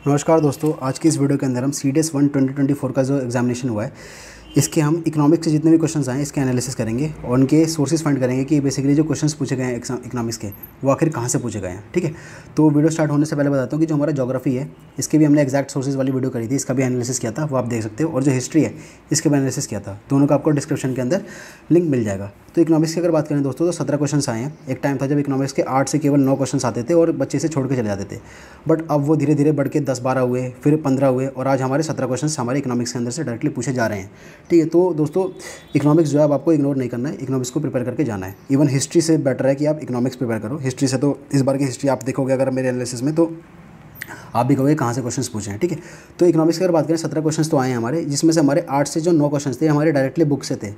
नमस्कार दोस्तों, आज की इस वीडियो के अंदर हम CDS 1 2024 का जो एग्जामिनेशन हुआ है इसके हम इकोनॉमिक्स के जितने भी क्वेश्चंस आए इसके एनालिसिस करेंगे और उनके सोर्सेज फाइंड करेंगे कि बेसिकली जो क्वेश्चंस पूछे गए हैं इकोनॉमिक्स के वो आखिर कहाँ से पूछे गए हैं। ठीक है, तो वीडियो स्टार्ट होने से पहले बताता हूँ कि जो हमारा ज्योग्राफी है इसके भी हमने एग्जैक्ट सोर्सेज वाली वीडियो करी थी, इसका भी एनालिसिस किया था, वो आप देख सकते हो। और जो हिस्ट्री है इसके भी एनालिसिस किया था, दोनों का आपको डिस्क्रिप्शन के अंदर लिंक मिल जाएगा। तो इकोनॉमिक्स की अगर बात करें दोस्तों तो 17 क्वेश्चन आए हैं। एक टाइम था जब इकोनॉमिक्स के 8 से केवल 9 क्वेश्चन आते थे और बच्चे से छोड़ के चले जाते थे, बट अब वो धीरे धीरे बढ़ के 10-12 हुए, फिर 15 हुए और आज हमारे 17 क्वेश्चन हमारे इकोनॉमिक्स के अंदर से डायरेक्टली पूछे जा रहे हैं। ठीक है, तो दोस्तों इकोनॉमिक्स जो है आपको इग्नोर नहीं करना है, इकोनॉमिक्स को प्रिपेयर करके जाना है। इवन हिस्ट्री से बेटर है कि आप इकोनॉमिक्स प्रिपेयर करो। हिस्ट्री से तो इस बार की हिस्ट्री आप देखोगे अगर मेरे एनालिसिस में तो आप भी कहोगे कहाँ से क्वेश्चंस पूछे हैं। ठीक है, तो इकोनॉमिक्स की अगर बात करें 17 क्वेश्चंस तो आए हैं हमारे, जिसमें से हमारे 8 से जो 9 क्वेश्चंस थे हमारे डायरेक्टली बुक से थे,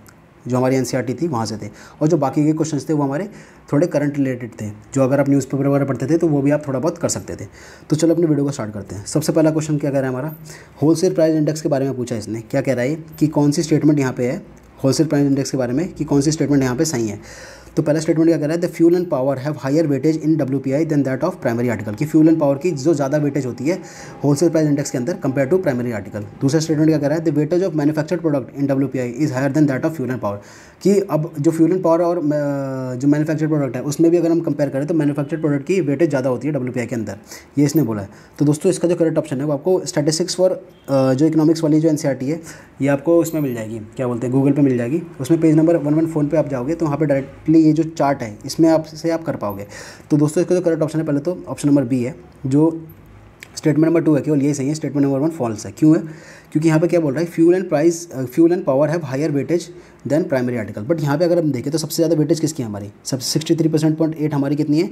जो हमारी NCERT थी वहाँ से थे, और जो बाकी के क्वेश्चंस थे वो हमारे थोड़े करंट रिलेटेड थे, जो अगर आप न्यूज़पेपर वगैरह पढ़ते थे तो वो भी आप थोड़ा बहुत कर सकते थे। तो चलो अपनी वीडियो को स्टार्ट करते हैं। सबसे पहला क्वेश्चन क्या कह रहा है हमारा, होलसेल प्राइस इंडेक्स के बारे में पूछा इसने। क्या कह रहा है कि कौन सी स्टेटमेंट यहाँ पे है होलसेल प्राइस इंडेक्स के बारे में, कि कौन सी स्टेटमेंट यहाँ पे सही है। तो पहला स्टेटमेंट क्या कह रहा है, the fuel and power have higher weightage in WPI than that of primary article, कि फ्यूल एंड पावर की जो ज़्यादा वेटेज होती है होलसेल प्राइस इंडेक्स के अंदर कंपेयर टू प्राइमरी आर्टिकल। दूसरा स्टेटमेंट क्या कह रहा है, the weightage of manufactured product in WPI is higher than that of fuel and power, कि अब जो फ्यूल एंड पावर और जो मैन्युफैक्चर्ड प्रोडक्ट है उसमें भी अगर हम कंपेयर करें तो मैन्युफैक्चर्ड प्रोडक्ट की वेटेज ज़्यादा होती है WPI के अंदर, ये इसने बोला है। तो दोस्तों इसका जो करेक्ट ऑप्शन है वो आपको स्टैटिस्टिक्स फॉर जो इकोनॉमिक्स वाली जो NCERT है ये आपको उसमें मिल जाएगी, क्या बोलते हैं, गूगल पे मिल जाएगी। उसमें पेज नंबर 114 पे आप जाओगे तो वहाँ पे डायरेक्टली ये जो चार्ट है इसमें आप कर पाओगे। तो दोस्तों इसका जो करेक्ट ऑप्शन है पहले तो ऑप्शन नंबर बी है, जो स्टेटमेंट नंबर 2 है केवल यही सही है, स्टेटमेंट नंबर 1 फॉल्स है। क्यों है, क्योंकि यहाँ पे क्या बोल रहा है, fuel and power have higher weightage than primary article. But यहाँ पे अगर हम देखें तो सबसे ज़्यादा वेटेज किसकी है हमारी, सब 63.8 हमारी कितनी है,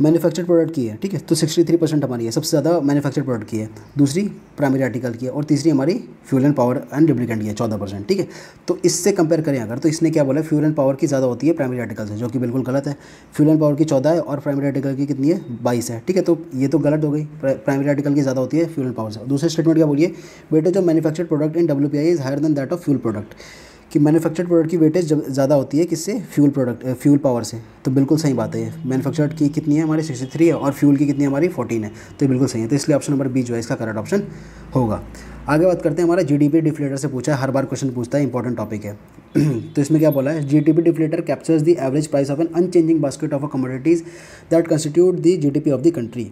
मैन्युफैक्चर्ड प्रोडक्ट की है। ठीक है, तो 63% हमारी है, सबसे ज़्यादा मैन्युफैक्चर्ड प्रोडक्ट की है, दूसरी प्राइमरी आर्टिकल की है और तीसरी हमारी fuel and power and lubricant की है 14%। ठीक है, तो इससे कंपेयर करें अगर तो इसने क्या बोला, फ्यूल एंड पावर की ज़्यादा होती है प्राइमरी आर्टिकल से, जो कि बिल्कुल गलत है। फ्यूल एंड पावर की 14 है और प्राइमरी आर्टिकल की कितनी है, 22 है। ठीक है, तो ये तो गलत हो गई, प्राइमरी आर्टिकल की ज़्यादा होती है फ्यूल एंड पावर से। दूसरे स्टेटमेंट क्या बोलिए, weightage of manufactured product in WPI is higher than that of fuel product, कि मैन्युफैक्चर्ड प्रोडक्ट की वेटेज ज़्यादा होती है किससे, फ्यूल पावर से। तो बिल्कुल सही बात है, ये मैन्युफैक्चर्ड की कितनी है हमारी 63 है और फ्यूल की कितनी है हमारी 14 है, तो ये बिल्कुल सही है। तो इसलिए ऑप्शन नंबर बी जो है इसका करेक्ट ऑप्शन होगा। आगे बात करते हैं, हमारा GDP डिफ्लेटर से पूछा है, हर बार क्वेश्चन पूछता है, इंपॉर्टेंट टॉपिक है। तो इसमें क्या बोला है, GDP deflator captures the average price of an unchanging basket of commodities that constitute the GDP of the country.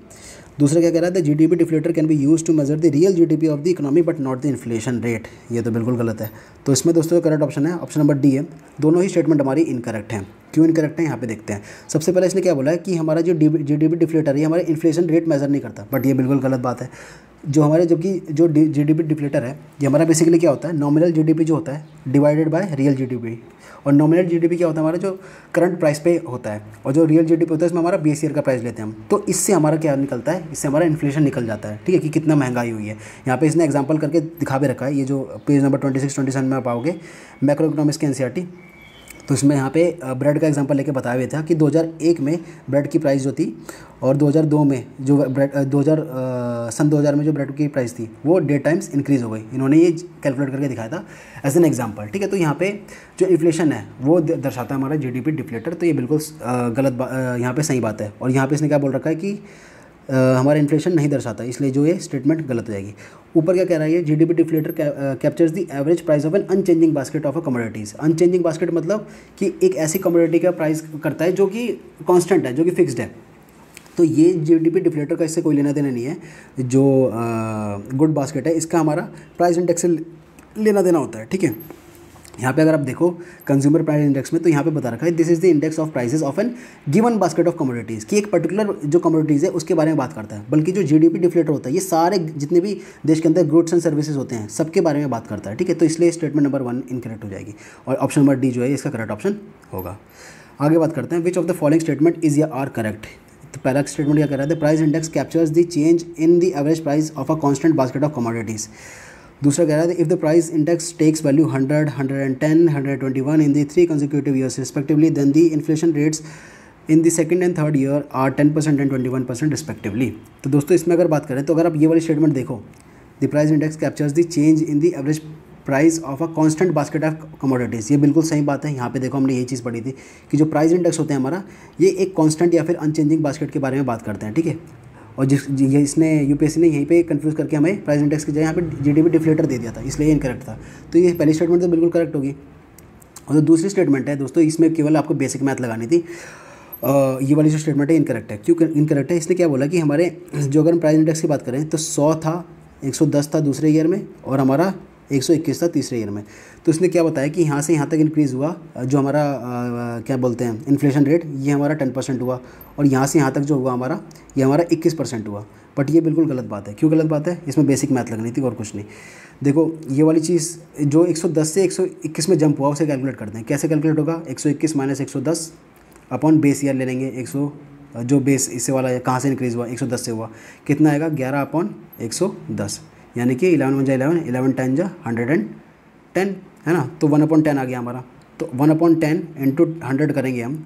दूसरा क्या कह रहा है, the GDP deflator can be use to measure the real GDP of the economy but not the inflation rate. ये तो बिल्कुल गलत है। तो इसमें दोस्तों करेक्ट ऑप्शन है ऑप्शन नंबर डी है। दोनों ही स्टेटमेंट हमारी इनकरेक्ट हैं। क्यों इनकरेक्ट है यहाँ पे देखते हैं। सबसे पहले इसने क्या बोला है कि हमारा जो GDP डिफ्लेटर है हमारे इन्फ्लेशन रेट मेजर नहीं करता, बट ये बिल्कुल गलत बात है। जो हमारे जबकि जो GDP डिफ्लेटर है ये हमारा बेसिकली क्या होता है, नॉमिनल GDP जो होता है डिवाइडेड बाय रियल GDP, और नॉमिनल GDP क्या होता है हमारा जो करंट प्राइस पे होता है, और जो रियल GDP होता है इसमें हमारा बेस ईयर का प्राइस लेते हैं हम। तो इससे हमारा क्या निकलता है, इससे हमारा इन्फ्लेशन निकल जाता है। ठीक है, कि कितना महंगाई हुई है। यहाँ पे इसने एग्जांपल करके दिखा भी रखा है, ये जो पेज नंबर 26-27 में आप पाओगे मैक्रो इकोनॉमिक्स के NCERT, तो इसमें यहाँ पे ब्रेड का एग्जांपल लेके बताया हुआ था कि 2001 में ब्रेड की प्राइस जो थी और 2002 में जो ब्रेड सन 2000 में जो ब्रेड की प्राइस थी वो 1.5 टाइम्स इंक्रीज़ हो गई। इन्होंने ये कैलकुलेट करके दिखाया था एज एन एग्जांपल। ठीक है, तो यहाँ पे जो इन्फ्लेशन है वो दर्शाता है हमारा GDP डिफ्लेटर, तो ये बिल्कुल यहाँ पे सही बात है। और यहाँ पे इसने क्या बोल रखा है कि हमारा इन्फ्लेशन नहीं दर्शाता, इसलिए जो ये स्टेटमेंट गलत हो जाएगी। ऊपर क्या कह रहा है ये, GDP deflator captures the average price of an unchanging basket of a commodities. Unchanging basket मतलब कि एक ऐसी कमोडिटी का प्राइस करता है जो कि कांस्टेंट है, जो कि फिक्स्ड है। तो ये GDP डिफ्लेटर का इससे कोई लेना देना नहीं है। जो गुड बास्केट है इसका हमारा प्राइस इंडेक्स से लेना देना होता है। ठीक है, यहाँ पे अगर आप देखो कंज्यूमर प्राइस इंडेक्स में तो यहाँ पे बता रखा है this is the index of prices of an given basket of commodities, कि एक पर्टिकुलर जो कमोडिटीज़ है उसके बारे में बात करता है। बल्कि जो GDP डिफ्लेटर होता है ये सारे जितने भी देश के अंदर गुड्स एंड सर्विसेज होते हैं सबके बारे में बात करता है। ठीक है, तो इसलिए स्टेटमेंट नंबर 1 इनकरेक्ट हो जाएगी और ऑप्शन नंबर डी जो है इसका करेक्ट ऑप्शन होगा। आगे बात करते हैं, which of the following statement is या आर करेक्ट। तो पहला स्टेटमेंट क्या कर रहा है, the price index captures the change in the average price of a constant basket of commodities. दूसरा कह रहा है if the price index takes value 100, 110, 121 in the 3 consecutive years respectively then the inflation rates in the second and third year are 10% and 21% respectively. तो दोस्तों इसमें अगर बात करें तो अगर आप ये वाली स्टेटमेंट देखो, the price index captures the change in the average price of a constant basket of commodities, ये बिल्कुल सही बात है। यहाँ पे देखो हमने यही चीज़ पढ़ी थी कि जो प्राइस इंडेक्स होते हैं हमारा ये एक कांस्टेंट या फिर अनचेंजिंग बास्केट के बारे में बात करते हैं। ठीक है, और ये इसने यूपीएससी ने यहीं पे कंफ्यूज करके हमें प्राइस इंडेक्स की जगह यहाँ पे जीडीपी डिफ्लेटर दे दिया था, इसलिए इनकरेक्ट था। तो ये पहली स्टेटमेंट तो बिल्कुल करेक्ट होगी। और जो दूसरी स्टेटमेंट है दोस्तों, इसमें केवल आपको बेसिक मैथ लगानी थी। ये वाली जो स्टेटमेंट है इनकरेक्ट है। क्यों इनकरेक्ट है? इसने क्या बोला कि हमारे जो अगर हम प्राइस इंडेक्स की बात करें तो 100 था, 110 था दूसरे ईयर में, और हमारा 121 था तीसरे ईयर में। तो इसने क्या बताया कि यहाँ से यहाँ तक इंक्रीज़ हुआ, जो हमारा क्या बोलते हैं इन्फ्लेशन रेट, ये हमारा 10% हुआ, और यहाँ से यहाँ तक जो हुआ हमारा, ये हमारा 21% हुआ। बट ये बिल्कुल गलत बात है। क्यों गलत बात है? इसमें बेसिक मैथ लगनी थी और कुछ नहीं। देखो ये वाली चीज़ जो 110 से 121 में जंप हुआ उसे कैलकुलेट करते हैं। कैसे कैलकुलेट होगा? 121 माइनस 110 अपॉन बेस ईयर ले लेंगे। 100 जो बेस इससे वाला है कहाँ से इंक्रीज़ हुआ, 110 से हुआ, कितना आएगा 11 अपॉन 110, यानी कि 11 × 11, 11 10 जा 110 है ना। तो 1/10 आ गया हमारा। तो 1/10 इंटू 100 करेंगे हम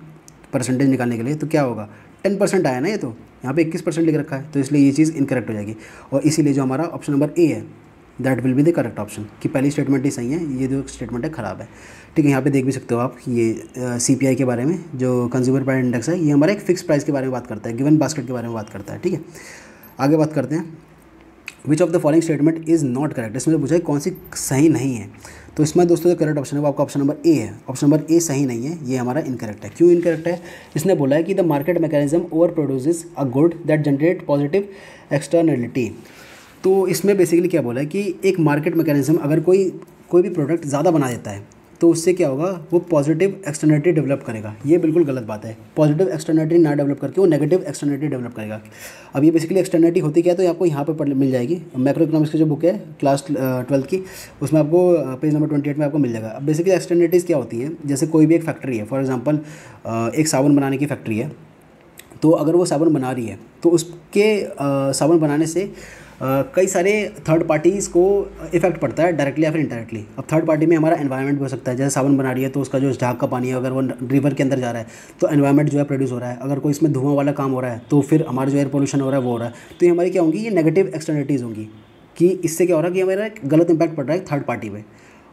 परसेंटेज निकालने के लिए, तो क्या होगा 10% आया ना। ये तो यहाँ पे 21% लिख रखा है, तो इसलिए ये चीज़ इनकरेक्ट हो जाएगी। और इसीलिए जो हमारा ऑप्शन नंबर ए है that will be the correct option, कि पहली स्टेटमेंट ही सही है, ये जो स्टेटमेंट है ख़राब है। ठीक है, यहाँ पे देख भी सकते हो आप, ये CPI के बारे में जो कंज्यूमर प्राइस इंडेक्स है, ये हमारा एक फिक्स प्राइस के बारे में बात करता है, गिवन बास्केट के बारे में बात करता है। ठीक है, आगे बात करते हैं। Which of the following statement is not correct, इसमें पूछा है कौन सी सही नहीं है। तो इसमें दोस्तों जो करेक्ट ऑप्शन है वो आपका ऑप्शन नंबर ए है। ऑप्शन नंबर ए सही नहीं है, ये हमारा इनकरेक्ट है। क्यों इनकरेक्ट है? इसने बोला है कि the market mechanism over produces a good that generate positive externality. तो इसमें बेसिकली क्या बोला है कि एक मार्केट मैकेनिज्म अगर कोई भी प्रोडक्ट ज़्यादा बना देता है तो उससे क्या होगा, वो पॉजिटिव एक्सटर्नलिटी डेवलप करेगा। ये बिल्कुल गलत बात है। पॉजिटिव एक्सटर्नलिटी ना डेवलप करके वो नेगेटिव एक्सटर्नलिटी डेवलप करेगा। अब ये बेसिकली एक्सटर्नलिटी होती क्या है, तो आपको यहाँ पर मिल जाएगी। मैक्रो इकोनॉमिक्स की जो बुक है क्लास 12 की, उसमें आपको पेज नंबर 28 में आपको मिल जाएगा। अब बेसिकली एक्सटर्नलिटीज़ क्या होती हैं, जैसे कोई भी एक फैक्ट्री है, फॉर एग्जाम्पल एक साबुन बनाने की फैक्ट्री है, तो अगर वो साबुन बना रही है तो उसके साबुन बनाने से कई सारे थर्ड पार्टीज़ को इफेक्ट पड़ता है, डायरेक्टली या फिर इनडायरेक्टली। अब थर्ड पार्टी में हमारा एनवायरनमेंट भी हो सकता है, जैसे साबुन बना रही है तो उसका जो झाग का पानी है अगर वो रिवर के अंदर जा रहा है तो एनवायरनमेंट जो है प्रोड्यूस हो रहा है। अगर कोई इसमें धुआं वाला काम हो रहा है तो फिर हमारा जो एयर पोल्यूशन हो रहा है वो हो रहा है। तो ये हमारी क्या होंगी, ये नेगेटिव एक्सटर्नलिटीज़ होंगी, कि इससे क्या हो रहा है कि हमारा गलत इंपैक्ट पड़ रहा है थर्ड पार्टी पे।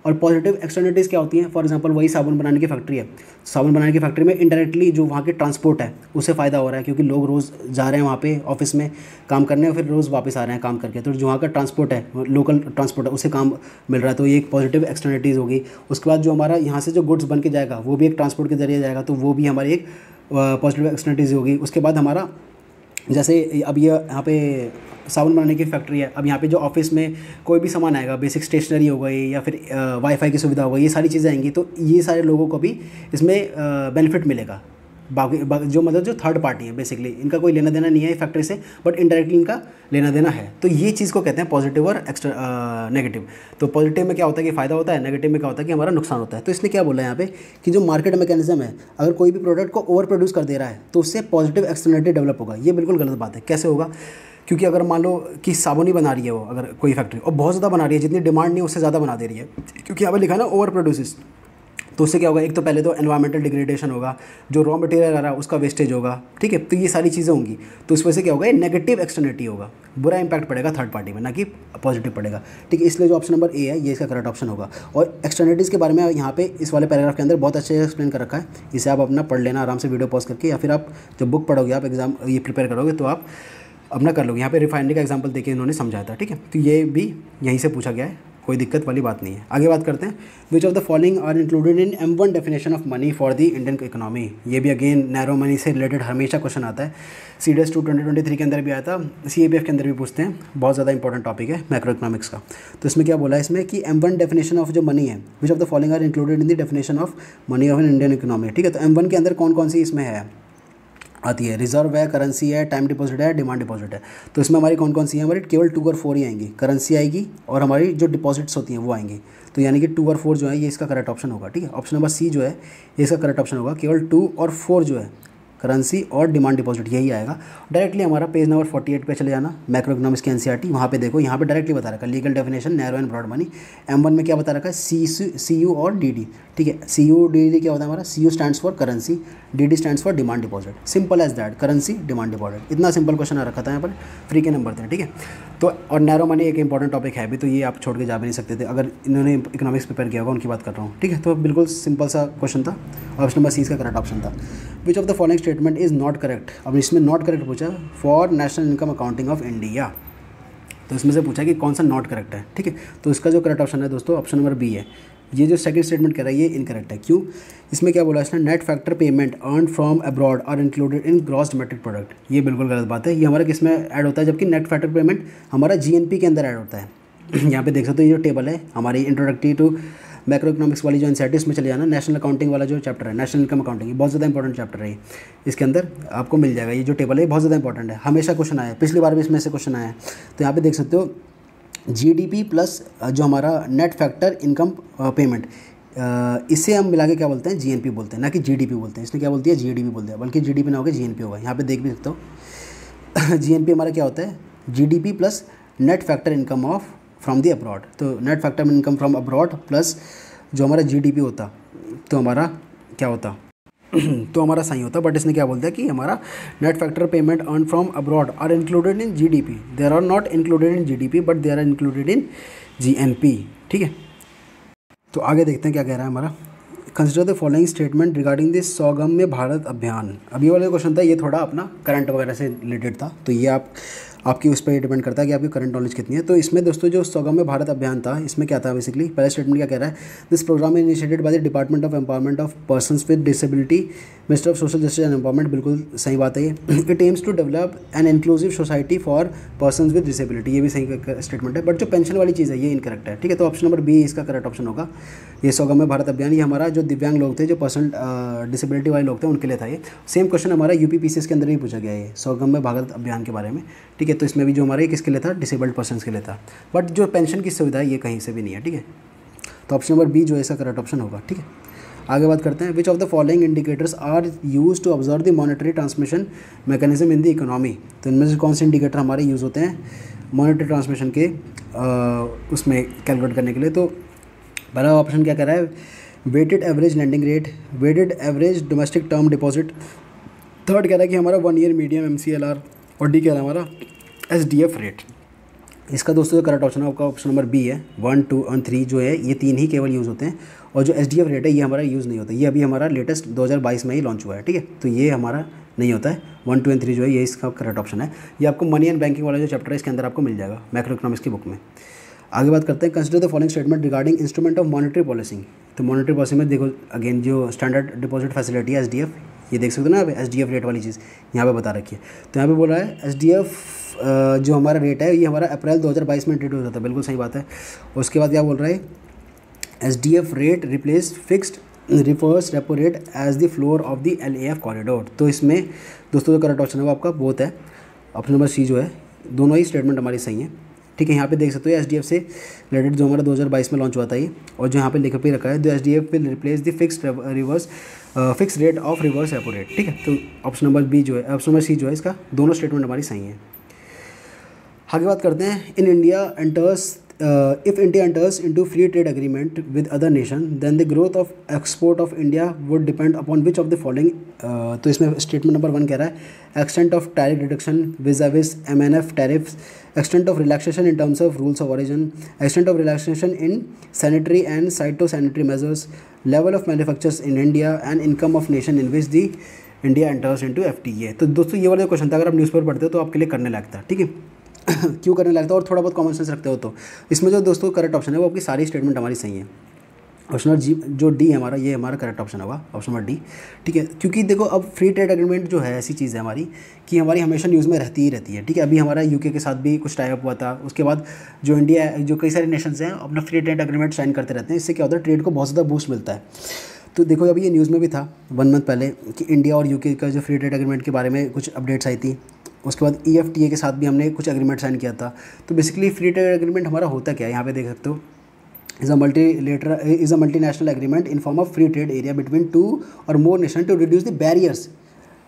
और पॉजिटिव एक्सटर्नलिटीज़ क्या होती हैं, फॉर एग्जांपल वही साबुन बनाने की फैक्ट्री है, साबुन बनाने की फैक्ट्री में इनडायरेक्टली जो वहाँ के ट्रांसपोर्ट है उससे फ़ायदा हो रहा है, क्योंकि लोग रोज़ जा रहे हैं वहाँ पे ऑफिस में काम करने और फिर रोज़ वापस आ रहे हैं काम करके, तो जो वहाँ का ट्रांसपोर्ट है, लोकल ट्रांसपोर्ट है, उससे काम मिल रहा है, तो ये एक पॉजिटिव एक्सटर्नलिटीज़ होगी। उसके बाद जो हमारा यहाँ से जो गुड्स बन के जाएगा वो भी एक ट्रांसपोर्ट के जरिए जाएगा, तो वो भी हमारी एक पॉजिटिव एक्सटर्नलिटीज़ होगी। उसके बाद हमारा जैसे अब ये यहाँ पे साबुन बनाने की फैक्ट्री है, अब यहाँ पे जो ऑफिस में कोई भी सामान आएगा, बेसिक स्टेशनरी हो गई या फिर वाईफाई की सुविधा हो गई, ये सारी चीज़ें आएंगी, तो ये सारे लोगों को भी इसमें बेनिफिट मिलेगा। बाकी जो मतलब जो थर्ड पार्टी है बेसिकली इनका कोई लेना देना नहीं है फैक्ट्री से, बट इनडायरेक्टली इनका लेना देना है। तो ये चीज़ को कहते हैं पॉजिटिव और नेगेटिव। तो पॉजिटिव में क्या होता है कि फ़ायदा होता है, नेगेटिव में क्या होता है कि हमारा नुकसान होता है। तो इसने क्या बोला है यहाँ पे कि जो मार्केट मैकेनिज्म है, अगर कोई भी प्रोडक्ट को ओवर प्रोड्यूस कर दे रहा है तो उससे पॉजिटिव एक्सटर्नलिटी डेवलप होगा। ये बिल्कुल गलत बात है। कैसे होगा? क्योंकि अगर मान लो कि साबुन ही बना रही है वो, अगर कोई फैक्ट्री और बहुत ज़्यादा बना रही है, जितनी डिमांड नहीं है उससे ज़्यादा बना दे रही है, क्योंकि यहाँ पर लिखा है ना ओवर प्रोड्यूसेस, तो उससे क्या होगा, एक तो पहले तो एनवायरमेंटल डिग्रेडेशन होगा, जो रॉ मटेरियल आ रहा है उसका वेस्टेज होगा, ठीक है। तो ये सारी चीज़ें होंगी, तो इस वजह से क्या होगा, ये नेगेटिव एक्सटर्नलिटी होगा, बुरा इंपैक्ट पड़ेगा थर्ड पार्टी में, ना कि पॉजिटिव पड़ेगा, ठीक है। इसलिए जो ऑप्शन नंबर ए है ये इसका करेक्ट ऑप्शन होगा। और एक्सटर्नलिटीज़ के बारे में यहाँ पे इस वाले पैराग्राफ के अंदर बहुत अच्छे से एक्सप्लेन कर रखा है, इसे आप अपना पढ़ लेना आराम से वीडियो पॉज करके, या फिर आप जब बुक पढ़ोगे, आप एग्जाम ये प्रिपेयर करोगे तो आप अपना कर लोगे। यहाँ पे रिफाइनरी का एग्जांपल देके इन्होंने समझाया था, ठीक है। तो ये भी यहीं से पूछा गया है, कोई दिक्कत वाली बात नहीं है। आगे बात करते हैं, which of the following are included in M1 definition of money for the Indian economy. ये भी अगेन नैरो मनी से रिलेटेड हमेशा क्वेश्चन आता है, CDS 2 2023 के अंदर भी आया था, CAPF के अंदर भी पूछते हैं, बहुत ज़्यादा इंपॉर्टेंट टॉपिक है मैक्रो इकोनॉमिक्स का। तो इसमें क्या बोला है इसमें कि M1 डेफिनेशन ऑफ जो मनी है, which of the following are included in the definition of money of an Indian economy, ठीक है। तो M1 के अंदर कौन कौन सी इसमें है आती है, रिजर्व है, करेंसी है, टाइम डिपॉजिट है, डिमांड डिपॉजिट है। तो इसमें हमारी कौन कौन सी है, हमारी केवल 2 और 4 ही आएंगी, करेंसी आएगी और हमारी जो डिपॉजिट्स होती हैं वो आएंगी। तो यानी कि 2 और 4 जो है ये इसका करेक्ट ऑप्शन होगा, ठीक है। ऑप्शन नंबर सी जो है ये इसका करेक्ट ऑप्शन होगा, केवल 2 और 4 जो है करेंसी और डिमांड डिपॉजिट यही आएगा। डायरेक्टली हमारा पेज नंबर 48 पे चले जाना, मैक्रो इकोनॉमिक्स की NCERT, वहाँ पे देखो, यहाँ पे डायरेक्टली बता रखा है legal definition, narrow and broad money. M1 में क्या बता रखा है, CU और DD, ठीक है। CU DD क्या होता है हमारा, CU stands for currency, DD stands for demand deposit, simple as that, currency demand deposit, इतना सिंपल क्वेश्चन आ रखा था यहाँ पर, फ्री के नंबर थे, ठीक है। तो और नैरो मनी एक इंपॉर्टेंट टॉपिक है भी, तो ये आप छोड़ के जा भी नहीं सकते थे अगर इन्होंने इकोनॉमिक्स प्रिपेयर किया होगा, उनकी बात कर रहा हूँ, ठीक है। तो बिल्कुल सिंपल सा क्वेश्चन था, ऑप्शन नंबर सी इसका करेक्ट ऑप्शन था। विच of the following statement is not correct, अब इसमें नॉट करेक्ट पूछा for national income accounting of India, तो इसमें से पूछा कि कौन सा नॉट करेक्ट है, ठीक है। तो इसका जो करेक्ट ऑप्शन है दोस्तों ऑप्शन नंबर बी है। ये जो सेकंड स्टेटमेंट कह रहा है ये इनकरेक्ट है। क्यों? इसमें क्या बोला इसने, net factor payment earn from abroad are included in gross domestic product, ये बिल्कुल गलत बात है। ये हमारा किस में ऐड होता है, जबकि नेट फैक्टर पेमेंट हमारा जीएनपी के अंदर ऐड होता है। यहाँ पे देख सकते हो ये जो टेबल है हमारी इंट्रोडक्टरी टू मैक्रो इकोनॉमिक्स वाली जो एनसीईआरटी उसमें चले जाना, नेशनल अकाउंटिंग वाला जो चैप्टर है, नेशनल इनकम अकाउंटिंग, बहुत ज़्यादा इंपॉर्टेंट चैप्टर है। इसके अंदर आपको मिल जाएगा ये जो टेबल है, बहुत ज़्यादा इंपॉर्टेंट है, हमेशा क्वेश्चन आया है, पिछली बार भी इसमें से क्वेश्चन आया है। तो यहाँ पे देख सकते हो जीडीपी प्लस जो हमारा नेट फैक्टर इनकम पेमेंट, इसे हम मिला के क्या बोलते हैं, जीएनपी बोलते हैं, ना कि जीडीपी बोलते हैं। इसने क्या बोलती है, जीडीपी बोलते हैं, बल्कि जीडीपी ना होगा जीएनपी होगा। यहाँ पे देख भी सकते हो जीएनपी हमारा क्या होता है, GDP plus net factor income of from the abroad. तो net factor income from abroad plus जो हमारा जीडीपी होता तो हमारा क्या होता तो हमारा सही होता। बट इसने क्या बोलता है कि हमारा net factor payment earn from abroad are included in GDP, there are not included in GDP but they are included in GNP, ठीक है। तो आगे देखते हैं क्या कह रहा है हमारा। Consider the following statement regarding this Sugamya Bharat Abhiyan. अब ये वाला क्वेश्चन था, ये थोड़ा अपना करंट वगैरह से रिलेटेड था, तो ये आपकी उस पर डिपेंड करता है कि आपकी करंट नॉलेज कितनी है। तो इसमें दोस्तों जो सौगम्य भारत अभियान था, इसमें क्या था बेसिकली, पहला स्टेटमेंट क्या कह रहा है, this programme initiated by the department of empowerment of persons with disability, minister of social justice and empowerment, बिल्कुल सही बात है ये। It aims to develop an inclusive society for persons with disability, ये भी सही स्टेटमेंट है। बट जो पेंशन वाली चीज़ है ये इनकरेक्ट है, ठीक है। तो ऑप्शन नंबर बी इसका करेक्ट ऑप्शन होगा। ये सौगम्य भारत अभियान ये हमारा जो दिव्यांग लोग थे, जो पर्सनल डिसेबिलिटी वाले लोग थे, उनके लिए था ये। सेम क्वेश्चन हमारा यूपीपीसीएस के अंदर भी पूछा गया है सौगम्य भारत अभियान के बारे में, ठीक है। तो इसमें भी जो हमारे किसके लिए था, डिसेबल्ड पर्सन्स के लिए था। बट जो पेंशन की सुविधा है ये कहीं से भी नहीं है, ठीक है। तो ऑप्शन नंबर बी जो है इसका करेक्ट ऑप्शन होगा, ठीक है। आगे बात करते हैं, which of the following indicators are use to observe the monetary transmission mechanism in the economy. तो इनमें से कौन से इंडिकेटर हमारे यूज़ होते हैं मॉनेटरी ट्रांसमिशन के उसमें कैलकुलेट करने के लिए। तो पहला ऑप्शन क्या कह रहा है, weighted average lending rate, weighted average domestic term deposit. Third कह रहा है कि हमारा 1 ईयर मीडियम MCLR, और डी कह रहा है हमारा SDF रेट। इसका दोस्तों जो करेक्ट ऑप्शन है आपका ऑप्शन नंबर बी है। 1, 2 और 3 जो है ये 3 ही केवल यूज़ होते हैं, और जो SDF रेट है ये हमारा यूज़ नहीं होता। ये अभी हमारा लेटेस्ट 2022 में ही लॉन्च हुआ है, ठीक है। तो ये हमारा नहीं होता है। 1, 2 और 3 जो है ये इसका करेक्ट ऑप्शन है। ये आपको मनी एंड बैंकिंग वाला जो चैप्टर है इसके अंदर आपको मिल जाएगा मैक्रो इकोनॉमिक्स की बुक में। आगे बात करते हैं, consider the following statement regarding instrument of monetary policy. तो मॉनेटरी पॉलिसी में देखो अगेन जो स्टैंडर्ड डिपॉजिट फैसिलिटी है SDF, ये देख सकते हो ना, SDF रेट वाली चीज़ यहाँ पे बता रखी है। तो यहाँ पे बोला है SDF जो हमारा रेट है ये हमारा अप्रैल 2022 में इंट्रोड्यूस होता है, बिल्कुल सही बात है। उसके बाद क्या बोल रहा है, SDF rate replace fixed reverse repo rate as the floor of the LAF corridor. तो इसमें दोस्तों जो करेक्ट ऑप्शन है वो आपका बोथ है, ऑप्शन नंबर सी जो है, दोनों ही स्टेटमेंट हमारी सही है, ठीक है। यहाँ पे देख सकते हो SDF से रिलेटेड जो हमारा 2022 में लॉन्च हुआ था ये, और जो यहाँ पे लिख पे रखा है the SDF will replace the fix rate of reverse repo rate, ठीक है। तो ऑप्शन नंबर बी जो है, ऑप्शन नंबर सी जो है इसका, दोनों स्टेटमेंट हमारी सही है। आगे बात करते हैं, in India enters if India enters into free trade agreement with other nation, then the growth of export of India would depend upon which of the following। तो इसमें स्टेटमेंट नंबर 1 कह रहा है extent of tariff reduction viz MNF tariffs, extent of relaxation in terms of rules of origin, extent of relaxation in sanitary and phytosanitary measures, level of manufactures in India and income of nation in which the India enters into FTA। तो दोस्तों ये वाला question था, अगर आप newspaper पढ़ते हो तो आपके लिए करने लगता है, ठीक है। क्यों करने लगता है, और थोड़ा बहुत कॉमन सेंस रखते हो तो इसमें जो दोस्तों करेक्ट ऑप्शन है वो आपकी सारी स्टेटमेंट हमारी सही है। ऑप्शन नंबर जी जो डी है हमारा, ये हमारा करेक्ट ऑप्शन होगा, ऑप्शन नंबर डी, ठीक है। क्योंकि देखो अब फ्री ट्रेड एग्रीमेंट जो है ऐसी चीज़ है हमारी कि हमारी हमेशा न्यूज़ में रहती ही रहती है, ठीक है। अभी हमारा UK के साथ भी कुछ टाई अप हुआ था, उसके बाद जो इंडिया जो कई सारे नेशंस हैं अपना फ्री ट्रेड एग्रीमेंट साइन करते रहते हैं। इससे क्या होता है, ट्रेड को बहुत ज़्यादा बूस्ट मिलता है। तो देखो अभी ये न्यूज़ में भी था 1 मंथ पहले कि इंडिया और UK का जो फ्री ट्रेड एग्रीमेंट के बारे में कुछ अपडेट्स आई थी। उसके बाद EFTA के साथ भी हमने कुछ एग्रीमेंट साइन किया था। तो बेसिकली फ्री ट्रेड एग्रीमेंट हमारा होता क्या है, यहाँ पे देख सकते हो, is a multinational agreement in form of free trade area between 2 और more nation to reduce the barriers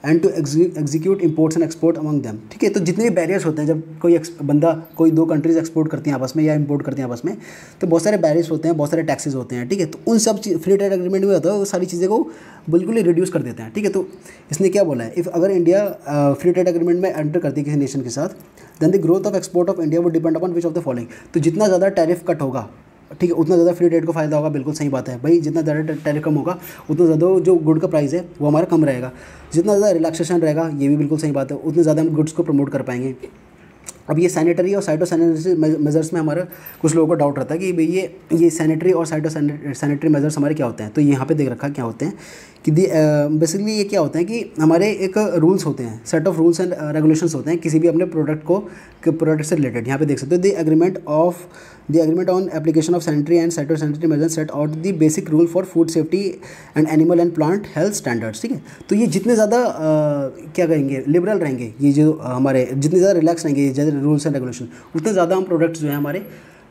and to execute imports and export among them. ठीक है, तो जितने भी बैरियर्स होते हैं जब कोई बंदा कोई दो कंट्रीज एक्सपोर्ट करती हैं आपस में या इंपोर्ट करती हैं आपस में, तो बहुत सारे बैरियर्स होते हैं, बहुत सारे टैक्सेस होते हैं। ठीक है, तो उन सब फ्री ट्रेड एग्रीमेंट में होता है वो सारी चीज़ें को बिल्कुल ही रिड्यूस कर देते हैं। ठीक है, तो इसने क्या बोला है, इफ़ अगर इंडिया फ्री ट्रेड एग्रीमेंट में एंटर करती है किसी नेशन के साथ, then the growth of export of India वो depend upon which of the following. तो जितना ज़्यादा टैरिफ कट होगा, ठीक है, उतना ज़्यादा फ्री ट्रेड को फायदा होगा। बिल्कुल सही बात है भाई, जितना ज़्यादा टैरिफ कम होगा उतना ज़्यादा जो गुड का प्राइस है वो हमारा कम रहेगा। जितना ज़्यादा रिलैक्सेशन रहेगा, ये भी बिल्कुल सही बात है, उतने ज़्यादा हम गुड्स को प्रमोट कर पाएंगे। अब ये सैनिटरी और साइटो सैनिटरी मेजर्स में हमारा कुछ लोगों को डाउट रहता है कि भाई ये सैनिटरी और साइटो सैनिटरी मेजर्स हमारे क्या होते हैं। तो यहाँ पे देख रखा क्या होते हैं कि बेसिकली ये क्या होता है कि हमारे एक रूल्स होते हैं, set of rules and regulations होते हैं किसी भी अपने प्रोडक्ट से रिलेटेड। यहाँ पे देख सकते हो the agreement on application of sanitary and phytosanitary measures set out the basic rule for food safety and animal and plant health standards. ठीक है, तो ये जितने ज़्यादा क्या कहेंगे लिबरल रहेंगे, ये जो हमारे जितने ज़्यादा रिलैक्स रहेंगे ये ज़्यादा रूल्स एंड रेगुलेशन, उतने ज़्यादा हम प्रोडक्ट्स जो है हमारे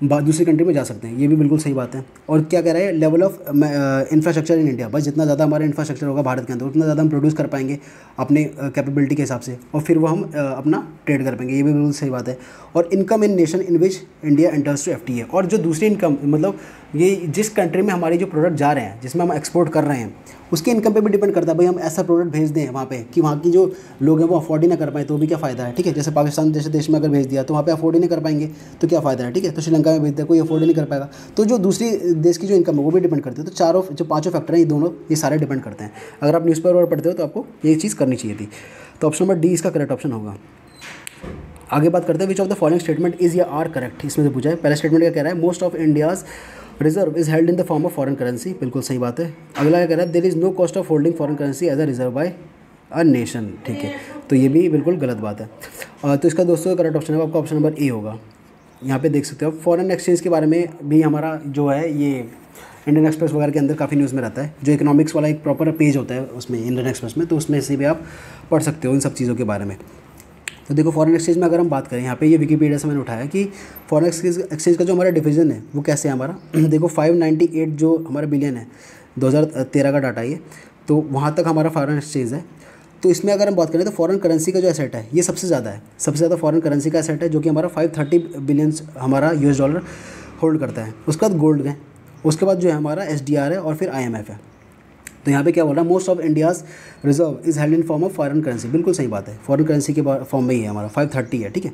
दूसरी कंट्री में जा सकते हैं। ये भी बिल्कुल सही बात है। और क्या कह रहा है, level of infrastructure in India, बस जितना ज़्यादा हमारा इंफ्रास्ट्रक्चर होगा भारत के अंदर उतना ज़्यादा हम प्रोड्यूस कर पाएंगे अपने कैपेबिलिटी के हिसाब से, और फिर वो हम अपना ट्रेड कर पाएंगे। ये भी बिल्कुल सही बात है। और income in nation in which India enters to FTA, और जो दूसरी इनकम मतलब ये जिस कंट्री में हमारे जो प्रोडक्ट जा रहे हैं, जिसमें हम एक्सपोर्ट कर रहे हैं, उसके इनकम पे भी डिपेंड करता है। भाई हम ऐसा प्रोडक्ट भेज दें वहाँ पे कि वहाँ की जो लोग हैं वो अफोर्ड ही ना कर पाए, तो भी क्या फ़ायदा है। ठीक है, जैसे पाकिस्तान जैसे देश में अगर भेज दिया तो वहाँ पे अफोर्ड ही नहीं कर पाएंगे तो क्या फ़ायदा है। ठीक है, तो श्रीलंका में भेज दिया कोई अफोर्ड ही नहीं कर पाएगा, तो जो दूसरी देश की जो इनकम है वो भी डिपेंड करती है। तो जो पाँचों फैक्टर हैं ये सारे डिपेंड करते हैं। अगर आप न्यूज़पेपर पढ़ते हो तो आपको ये चीज़ करनी चाहिए थी। तो ऑप्शन नंबर डी इसका करेक्ट ऑप्शन होगा। आगे बात करते हैं, which of the following statement is या आर करेक्ट। इसमें से पूछा है, पहला स्टेटमेंट क्या कह रहा है, most of India's reserve is held in the form of foreign currency. बिल्कुल सही बात है। अगला क्या कह रहा है, there is no cost of holding foreign currency as a reserve by a nation. ठीक है, तो ये भी बिल्कुल गलत बात है। तो इसका दोस्तों करेक्ट ऑप्शन है आपका ऑप्शन नंबर ए होगा। यहाँ पे देख सकते हो फॉरेन एक्सचेंज के बारे में भी हमारा जो है ये इंडियन एक्सप्रेस वगैरह के अंदर काफ़ी न्यूज़ में रहता है। जो इकोनॉमिक्स वाला एक प्रॉपर पेज होता है उसमें इंडियन एक्सप्रेस में, तो उसमें से भी आप पढ़ सकते हो इन सब चीज़ों के बारे में। तो देखो फॉरेन एक्सचेंज में अगर हम बात करें, यहाँ पे ये विकीपीडिया से मैंने उठाया कि फॉरेन एक्सचेंज का जो हमारा डिवीजन है वो कैसे है हमारा। देखो 598 जो हमारा बिलियन है 2013 का डाटा ये, तो वहाँ तक हमारा फॉरेन एक्सचेंज है। तो इसमें अगर हम बात करें तो फॉरेन करेंसी का जो एसेट है ये सबसे ज़्यादा है, सबसे ज़्यादा फॉरेन करेंसी का एसेट है जो कि हमारा 530 बिलियन हमारा $US होल्ड करता है। उसके बाद गोल्ड है, उसके बाद जो है हमारा SDR है और फिर IMF है। तो यहाँ पे क्या बोल रहा है, most of India's reserve is held in form of foreign currency. बिल्कुल सही बात है, फॉरेन करेंसी के फॉर्म में ही है हमारा 530 है। ठीक है,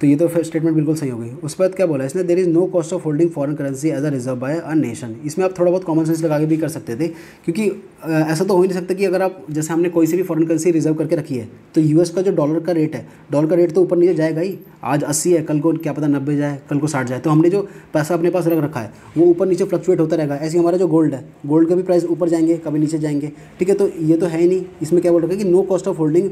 तो ये तो फिर स्टेटमेंट बिल्कुल सही हो गई। उसके बाद क्या बोला इसने, there is no cost of holding foreign currency as a reserve by a nation. इसमें आप थोड़ा बहुत कॉमन सेंस लगा के भी कर सकते थे, क्योंकि ऐसा तो हो ही नहीं सकता कि अगर आप जैसे हमने कोई सी भी फॉरेन करेंसी रिजर्व करके रखी है तो US का जो डॉलर का रेट है, डॉलर का रेट तो ऊपर नीचे जाएगा ही। आज 80 है, कल को क्या पता 90 जाए, कल को 60 जाए। तो हमने जो पैसा अपने पास रख रखा है वो ऊपर नीचे फ्लक्चुएट होता रहेगा। ऐसे हमारा जो गोल्ड है, गोल्ड का भी प्राइस ऊपर जाएंगे कभी नीचे जाएंगे। ठीक है, तो ये तो है ही नहीं। इसमें क्या बोल रखा है कि no cost of holding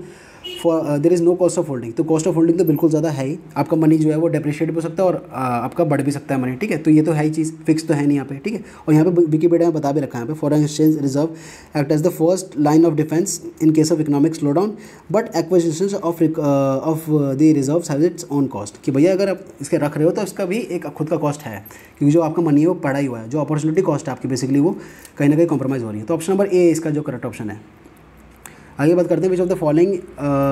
there is no cost of holding. तो कॉस्ट ऑफ होल्डिंग तो बिल्कुल ज़्यादा है ही, आपका मनी जो है वो डेप्रिशिएट भी हो सकता है और आपका बढ़ भी सकता है मनी। ठीक है, तो ये तो है ही चीज़, फिक्स तो है नहीं यहाँ पे। ठीक है, और यहाँ पे विकीपीडिया में बता भी रखा है यहाँ पे, foreign exchange reserve act as the first line of defence in case of economic slowdown, but acquisition of the reserve has its own cost. कि भैया अगर आप इसके रख रहे हो तो इसका भी एक खुद का कॉस्ट है, क्योंकि जो आपका मनी है वो पड़ा ही हुआ है। जो अपॉर्चुनिटी कॉस्ट है आपकी बेसिकली वो कहीं ना कहीं कॉम्प्रोमाइज़ हो रही है। तो ऑप्शन नंबर ए इसका जो करेक्ट ऑप्शन है। आगे बात करते हैं, which of the following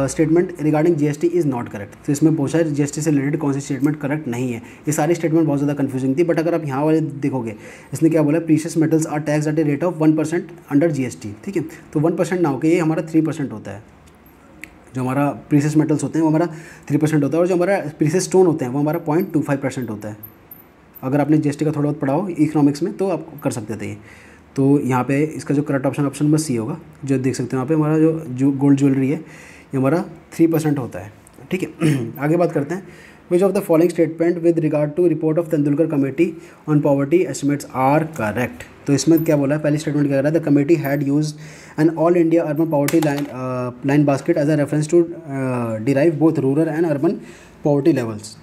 statement regarding GST is not correct. तो इसमें पूछा है GST से रिलेटेड कौन सी स्टेटमेंट करेक्ट नहीं है। ये सारी स्टेटमेंट बहुत ज़्यादा कन्फ्यूजिंग थी, बट अगर आप यहाँ वाले देखोगे इसने क्या बोला, precious metals are tax at a rate of 1% under GST। ठीक है, तो 1% ना होकर ये हमारा 3% होता है। जो हमारा प्रीशियस मेटल्स होते हैं वो हमारा 3% होता है, और जो हमारा प्रीशियस स्टोन होते हैं वो हमारा 0.25% होता है। अगर आपने GST का थोड़ा बहुत पढ़ा हो इकोनॉमिक्स में तो आप कर सकते थे ये। तो यहाँ पे इसका जो correct option option number C होगा। जो देख सकते हैं यहाँ पे हमारा जो गोल्ड ज्वेलरी है ये हमारा 3% होता है। ठीक है, आगे बात करते हैं, which of the following statement with regard to report of Tendulkar committee on poverty estimates are correct. तो इसमें क्या बोला है, पहली स्टेटमेंट क्या कह रहा है, the committee had use an all India urban poverty line basket as a reference to derive both rural and urban poverty levels.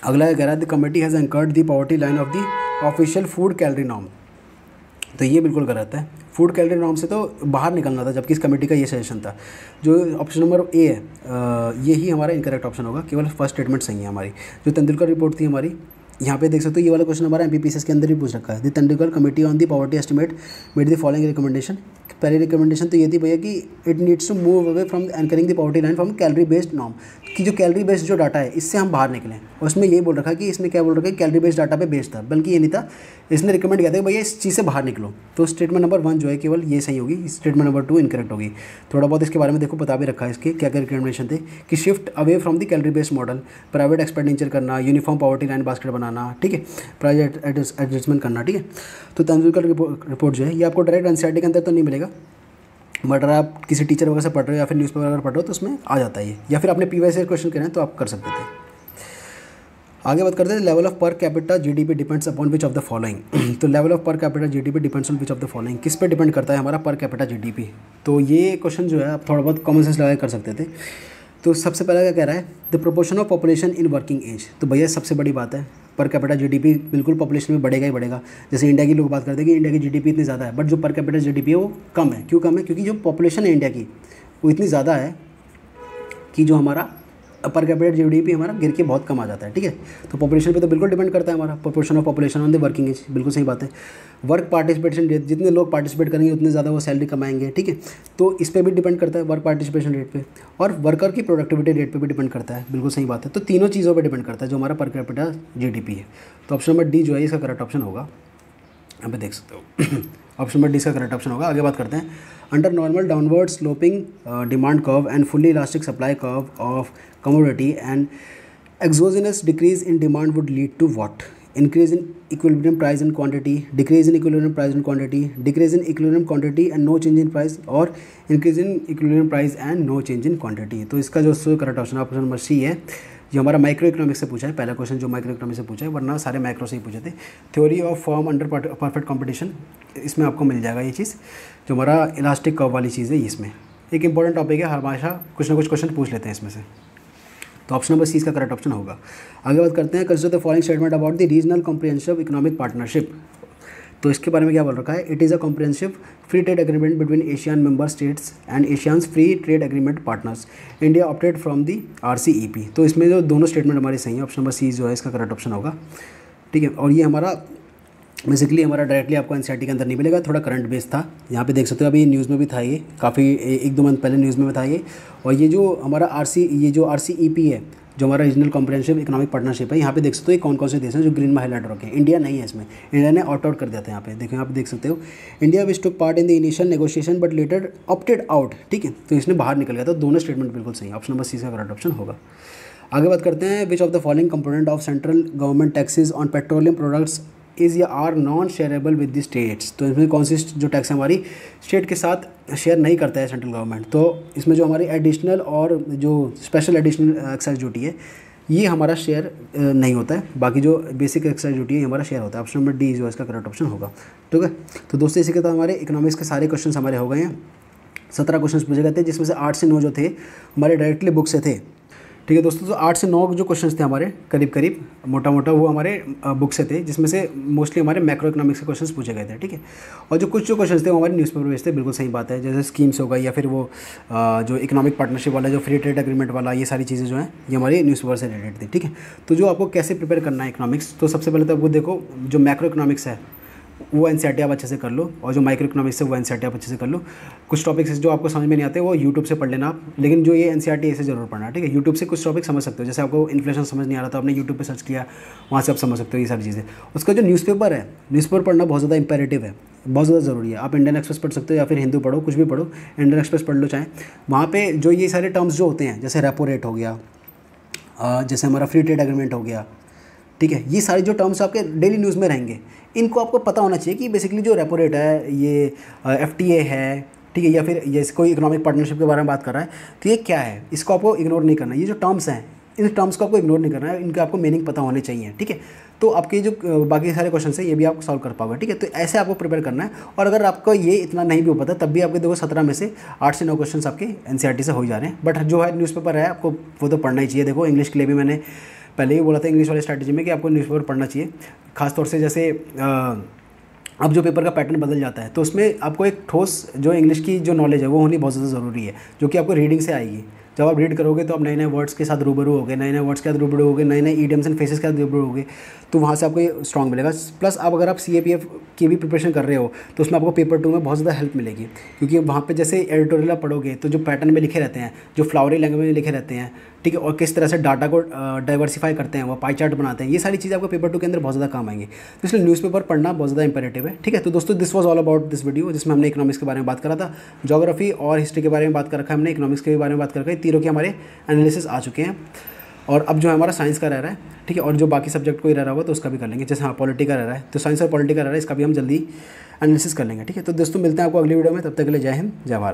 अगला कह रहा है, the committee has anchored the poverty line of the official food calorie norm. तो ये बिल्कुल गलत है, food calorie norm से तो बाहर निकलना था, जबकि इस कमेटी का ये सजेशन था। जो ऑप्शन नंबर ए है ये ही हमारा इनकरेक्ट ऑप्शन होगा, केवल फर्स्ट स्टेटमेंट सही है हमारी। जो तेंदुलकर रिपोर्ट थी हमारी, यहाँ पे देख सकते हो ये वाला क्वेश्चन हमारा MPPCS के अंदर ही पूछ रखा है। The Tendulkar committee on the poverty estimate made the following recommendation. पहली रिकमेंडेशन तो ये थी भैया कि it needs to move away from anchoring the poverty line from calorie based norm, कि जो कैलोरी बेस्ड जो डाटा है इससे हम बाहर निकलें। और उसमें यही बोल रखा है कि इसने क्या बोल रखा है, कैलोरी बेस्ड डाटा पे बेस्ड था, बल्कि ये नहीं था, इसने रिकमेंड किया था कि भैया इस चीज़ से बाहर निकलो। तो स्टेटमेंट नंबर 1 जो है केवल ये सही होगी, स्टेटमेंट नंबर 2 इनकरेक्ट होगी। थोड़ा बहुत इसके बारे में देखो बता भी रखा है, इसके क्या क्या रिकमेंडेशन थे कि shift away from the calorie based model, private expenditure करना, यूनिफॉर्म पॉवर्टी लाइन बास्केट बनाना, ठीक है, प्राइस एडजस्टमेंट करना, ठीक है। तो तेंदुलकर रिपोर्ट जो है ये आपको डायरेक्ट एनसीईआरटी के अंदर तो नहीं मिलेगा, बट अगर आप किसी टीचर वगैरह से पढ़ रहे हो या फिर न्यूज़पेपर वगैरह पढ़ रहे हो तो उसमें आ जाता है ये, या फिर आपने पीवाईसी क्वेश्चन करें तो आप कर सकते थे। आगे बात करते हैं level of per capita GDP depends upon which of the following. तो level of per capita GDP depends on which of the following, किस पे डिपेंड करता है हमारा पर कैपिटा जीडीपी। तो ये क्वेश्चन जो है आप थोड़ा बहुत कॉमन सेंस लगा कर सकते थे। तो सबसे पहला क्या कह रहा है, the proportion of population in working age. तो भैया सबसे बड़ी बात है पर कैपिटा जीडीपी बिल्कुल पॉपुलेशन में बढ़ेगा ही बढ़ेगा। जैसे इंडिया की लोग बात करते हैं कि इंडिया की जीडीपी इतनी ज़्यादा है, बट जो पर कैपिटा जीडीपी है वो कम है। क्यों कम है? क्योंकि जो पॉपुलेशन है इंडिया की वो इतनी ज़्यादा है कि जो हमारा पर कैपिटा जीडीपी हमारा गिर के बहुत कम आ जाता है, ठीक है। तो पॉपुलेशन पे तो बिल्कुल डिपेंड करता है हमारा proportion of population on the working age, बिल्कुल सही बात है। वर्क पार्टिसिपेशन रेट, जितने लोग पार्टिसिपेट करेंगे उतने ज़्यादा वो सैलरी कमाएंगे, ठीक है। तो इस पर भी डिपेंड करता है वर्क पार्टिसिपेशन रेट पे, और वर्कर की प्रोडक्टिविटी रेट पे भी डिपेंड करता है, बिल्कुल सही बात है। तो तीनों चीज़ों पर डिपेंड करता है जो हमारा पर कैपिटा जीडीपी है। तो ऑप्शन नंबर डी जो है इसका करेक्ट ऑप्शन होगा, यहाँ पे देख सकते हो। ऑप्शन नंबर डी इसका करेक्ट ऑप्शन होगा। आगे बात करते हैं, under normal downward sloping demand curve and fully elastic supply curve of commodity and exogenous decrease in demand would lead to what? Increase in equilibrium price and quantity, decrease in equilibrium price and quantity, decrease in equilibrium quantity and no change in price, और increase in equilibrium price and no change in quantity। तो इसका जो correct option option number C है, जो हमारा micro economics से पूछा है, पहला क्वेश्चन जो माइक्रो इकोनॉमिक्स से पूछा है, वरना सारे माइक्रो से ही पूछे थे। Theory of form under perfect competition, इसमें आपको मिल जाएगा ये चीज़, जो हमारा इलास्टिक कर्व वाली चीज़ है। इसमें एक इंपॉर्टेंट टॉपिक है, हमेशा कुछ ना कुछ क्वेश्चन पूछ लेते हैं इसमें से। तो ऑप्शन नंबर सी इसका करेक्ट ऑप्शन होगा। आगे बात करते हैं, consider the following statement about the regional comprehensive economic partnership. तो इसके बारे में क्या बोल रखा है, it is a comprehensive free trade agreement between Asian member states and Asians free trade agreement partners, India opted from the RCEP। तो इसमें जो दोनों स्टेटमेंट हमारे सही है, ऑप्शन नंबर सी जो है इसका करेक्ट ऑप्शन होगा, ठीक है। और ये हमारा बेसिकली हमारा डायरेक्टली आपको एनसीईआरटी के अंदर नहीं मिलेगा, थोड़ा करंट बेस था। यहाँ पे देख सकते हो, अभी न्यूज़ में भी था ये, काफ़ी 1-2 मंथ पहले न्यूज़ में था ये। और ये जो हमारा RCEP है, जो हमारा रीजनल कॉम्प्रिहेंसिव इकोनॉमिक पार्टनरशिप है, यहाँ पे देख सकते हो ये कौन कौन से देश हैं जो ग्रीन में हाईलाइट रखे हैं। इंडिया नहीं है इसमें, इंडिया ने आउट कर दिया था। यहाँ पे देखो, यहाँ पे देख सकते हो, India which took part in the initial negotiation but later opted out, ठीक है। तो इसने बाहर निकल गया था। दोनों स्टेटमेंट बिल्कुल सही है, ऑप्शन नंबर सी का करेक्ट ऑप्शन होगा। आगे बात करते हैं, which of the following component of central government taxes on petroleum products is या are non shareable with the states. तो इसमें कौन सी जो टैक्स हमारी स्टेट के साथ शेयर नहीं करता है सेंट्रल गवर्नमेंट। तो इसमें जो हमारी एडिशनल और जो स्पेशल एडिशनल एक्साइज ड्यूटी है ये हमारा शेयर नहीं होता है, बाकी जो बेसिक एक्साइज ड्यूटी है हमारा शेयर होता है। ऑप्शन नंबर डी जो है इसका करेक्ट ऑप्शन होगा, ठीक है। तो दोस्तों इसी के साथ हमारे इकोनॉमिक्स के सारे क्वेश्चन हमारे हो गए हैं। 17 क्वेश्चन पूछे गए थे, जिसमें से 8 से 9 जो थे हमारे डायरेक्टली बुक से थे, ठीक है दोस्तों। तो 8 से 9 जो क्वेश्चंस थे हमारे करीब करीब मोटा मोटा वो हमारे बुक से थे, जिसमें से मोस्टली हमारे मैक्रो इकोनॉमिक्स के क्वेश्चंस पूछे गए थे, ठीक है। और जो कुछ क्वेश्चंस थे वो हमारे न्यूज़पेपर बेस्ड थे, बिल्कुल सही बात है। जैसे स्कीम्स हो गई या फिर वो जो इकोनॉमिक पार्टनरशिप वाला, जो फ्री ट्रेड एग्रीमेंट वाला, ये सारी चीज़ें जो हैं ये हमारी न्यूज़पेपर से रिलेटेड थी, ठीक है। तो जो आपको कैसे प्रिपेयर करना है इकोनॉमिक्स, तो सबसे पहले तो आपको देखो जो मैक्रो इकोनॉमिक्स है वो एनसीईआरटी आप अच्छे से कर लो, और जो माइक्रो इकोनॉमिक्स है वो एनसीईआरटी आप अच्छे से कर लो। कुछ टॉपिक्स जो आपको समझ में नहीं आते वो यूट्यूब से पढ़ लेना आप, लेकिन जो ये एनसीईआरटी ऐसे जरूर पढ़ना, ठीक है। यूट्यूब से कुछ टॉपिक समझ सकते हो, जैसे आपको इन्फ्लेशन समझ नहीं आ रहा था, आपने यूट्यूब पे सर्च किया, वहाँ से आप समझ सकते हो ये सारी चीज़ें। उसका जो न्यूज़पेपर है, न्यूज़पेपर पढ़ना बहुत ज़्यादा इंपेरेटिव है, बहुत ज़्यादा ज़रूरी है। आप इंडियन एक्सप्रेस पढ़ सकते हो या फिर हिंदू पढ़ो, कुछ भी पढ़ो, इंडियन एक्सप्रेस पढ़ लो चाहे। वहाँ पर जो ये सारे टर्म्स जो होते हैं, जैसे रेपो रेट हो गया, जैसे हमारा फ्री ट्रेड एग्रीमेंट हो गया, ठीक है, ये सारे जो टर्म्स आपके डेली न्यूज़ में रहेंगे, इनको आपको पता होना चाहिए कि बेसिकली जो रेपो रेट है, ये FTA है, ठीक है, या फिर ये कोई इकोनॉमिक पार्टनरशिप के बारे में बात कर रहा है, तो ये क्या है, इसको आपको इग्नोर नहीं करना। ये जो टर्म्स हैं, इन टर्म्स को आपको इग्नोर नहीं करना है, इनके आपको मीनिंग पता होने चाहिए, ठीक है। तो आपके जो बाकी सारे क्वेश्चन है ये भी आप सॉल्व कर पाओगे, ठीक है। तो ऐसे आपको प्रिपेयर करना है। और अगर आपको ये इतना नहीं भी हो पाता, तब भी आपके देखो 17 में से 8 से 9 क्वेश्चन आपके एनसीईआरटी से हो जा रहे हैं। बट जो है न्यूज़पेपर है आपको वो तो पढ़ना ही चाहिए। देखो इंग्लिश के लिए भी मैंने पहले ही बोला था इंग्लिश वाले स्ट्रैटेजी में कि आपको न्यूज़पेपर पढ़ना चाहिए। खासतौर से जैसे अब जो पेपर का पैटर्न बदल जाता है, तो उसमें आपको एक ठोस जो इंग्लिश की जो नॉलेज है वो होनी बहुत ज़्यादा ज़रूरी है, जो कि आपको रीडिंग से आएगी। जब आप रीड करोगे तो आप नए नए वर्ड्स के साथ रूबरू होगे, नए नए वर्ड्स के साथ रूबरू होगे, नए नए ईडियम्स एंड फेसेस के साथ रूबरू होगे, तो वहाँ से आपको ये स्ट्रॉन्ग मिलेगा। प्लस आप अगर आप CAPF की भी प्रिपरेशन कर रहे हो तो उसमें आपको पेपर 2 में बहुत ज़्यादा हेल्प मिलेगी, क्योंकि वहाँ पे जैसे एडिटोरियल आप पढ़ोगे तो जो पैटर्न में लिखे रहते हैं, जो फ्लावरी लैंग्वेज में लिखे रहते हैं, ठीक है, और किस तरह से डाटा को डाइवर्सिफाई करते हैं, वो पाई चार्ट बनाते हैं, ये सारी चीज़ें आपको पेपर 2 के अंदर बहुत ज़्यादा काम आएंगी। तो इसलिए न्यूज़पेपर पढ़ना बहुत ज़्यादा इंपैरेटिव है, ठीक है। तो दोस्तों this was all about this video, जिसमें हमने इकोनॉमिक्स के बारे में बात करा था, ज्योग्राफी और हिस्ट्री के बारे में बात कर रखा है हमने, इकोनॉमिक्स के बारे में बात कर रखा है, तीनों के हमारे एनालिसिस आ चुके हैं। और अब जो हमारा साइंस का रह रहा है, ठीक है, और जो बाकी सब्जेक्ट कोई रह रहा होगा तो उसका भी कर लेंगे। जैसे हाँ पॉलिटी का रह रहा है, तो साइंस और पॉलिटी का रह रहा है, इसका भी हम जल्दी एनालिसिस कर लेंगे, ठीक है। तो दोस्तों मिलते हैं आपको अगली वीडियो में, तब तक के लिए जय हिंद, जय भारत।